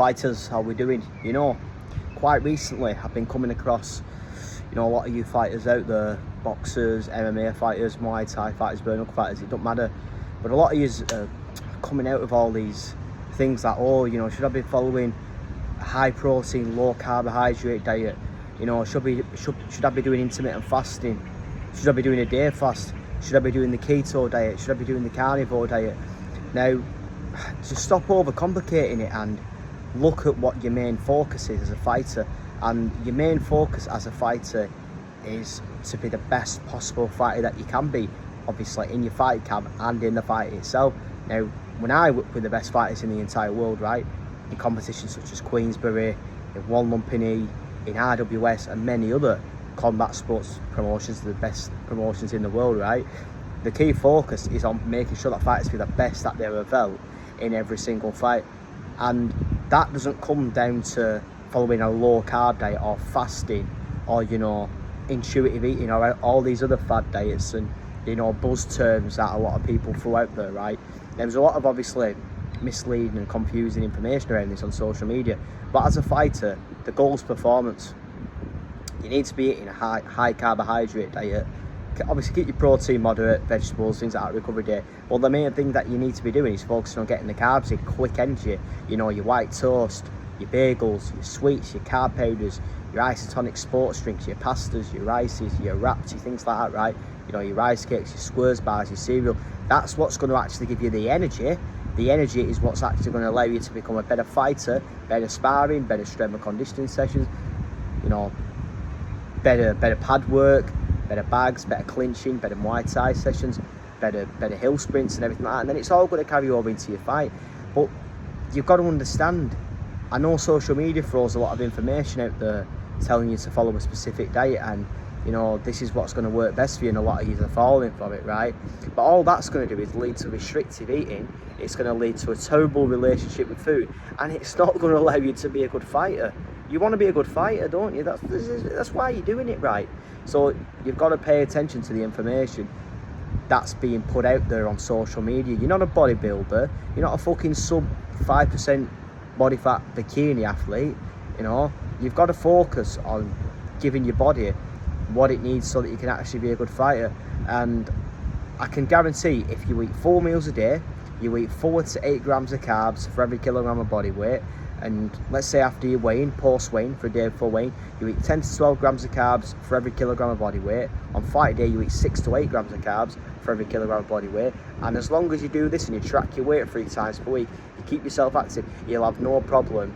Fighters, how we doing? You know, quite recently I've been coming across, you know, a lot of you fighters out there, boxers, MMA fighters, Muay Thai fighters, bare knuckle fighters, it don't matter, but a lot of you are coming out with all these things that, oh, you know, should I be following a high protein, low carbohydrate diet? You know, should I be doing intermittent fasting? Should I be doing a day fast? Should I be doing the keto diet? Should I be doing the carnivore diet? Now, just stop overcomplicating it and look at what your main focus is as a fighter. And your main focus as a fighter is to be the best possible fighter that you can be, obviously in your fight camp and in the fight itself. Now, when I work with the best fighters in the entire world, right, in competitions such as Queensberry, in One Lumpini, in RWS and many other combat sports promotions, the best promotions in the world, right, the key focus is on making sure that fighters be the best that they ever felt in every single fight. And that doesn't come down to following a low carb diet or fasting or, you know, intuitive eating or all these other fad diets and, you know, buzz terms that a lot of people throw out there, right? There's a lot of obviously misleading and confusing information around this on social media, but as a fighter, the goal is performance. You need to be eating a high carbohydrate diet. Obviously keep your protein moderate, vegetables, things like that, recovery day. Well, the main thing that you need to be doing is focusing on getting the carbs in, quick energy. You know, your white toast, your bagels, your sweets, your carb powders, your isotonic sports drinks, your pastas, your rices, your wraps, your things like that, right? You know, your rice cakes, your squares bars, your cereal. That's what's going to actually give you the energy. The energy is what's actually going to allow you to become a better fighter, better sparring, better strength and conditioning sessions, you know, better pad work, better bags, better clinching, better Muay Thai sessions, better hill sprints and everything like that. And then it's all going to carry over into your fight. But you've got to understand, I know social media throws a lot of information out there telling you to follow a specific diet and, you know, this is what's going to work best for you, and a lot of you are falling for it, right? But all that's going to do is lead to restrictive eating. It's going to lead to a terrible relationship with food, and it's not going to allow you to be a good fighter. You want to be a good fighter, don't you? That's why you're doing it, right? So you've got to pay attention to the information that's being put out there on social media. You're not a bodybuilder. You're not a fucking sub 5% body fat bikini athlete. You know, you've got to focus on giving your body what it needs so that you can actually be a good fighter. And I can guarantee if you eat 4 meals a day, you eat 4 to 8 grams of carbs for every kilogram of body weight, and let's say after your weighing, post weighing, for a day before weighing, you eat 10 to 12 grams of carbs for every kilogram of body weight. On fight day, you eat 6 to 8 grams of carbs for every kilogram of body weight. And as long as you do this and you track your weight 3 times per week, you keep yourself active, you'll have no problem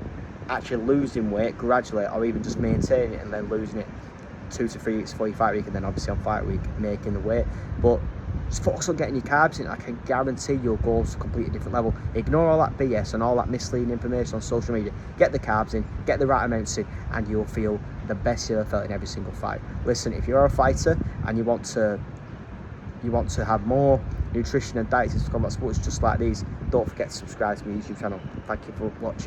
actually losing weight gradually, or even just maintaining it and then losing it 2 to 3 weeks before your fight week, and then obviously on fight week making the weight. But just focus on getting your carbs in. I can guarantee your goals to a completely different level. Ignore all that BS and all that misleading information on social media. Get the carbs in, get the right amounts in, and you'll feel the best you've ever felt in every single fight. Listen, if you're a fighter and you want to have more nutrition and dietetics combat sports just like these, don't forget to subscribe to my YouTube channel. Thank you for watching.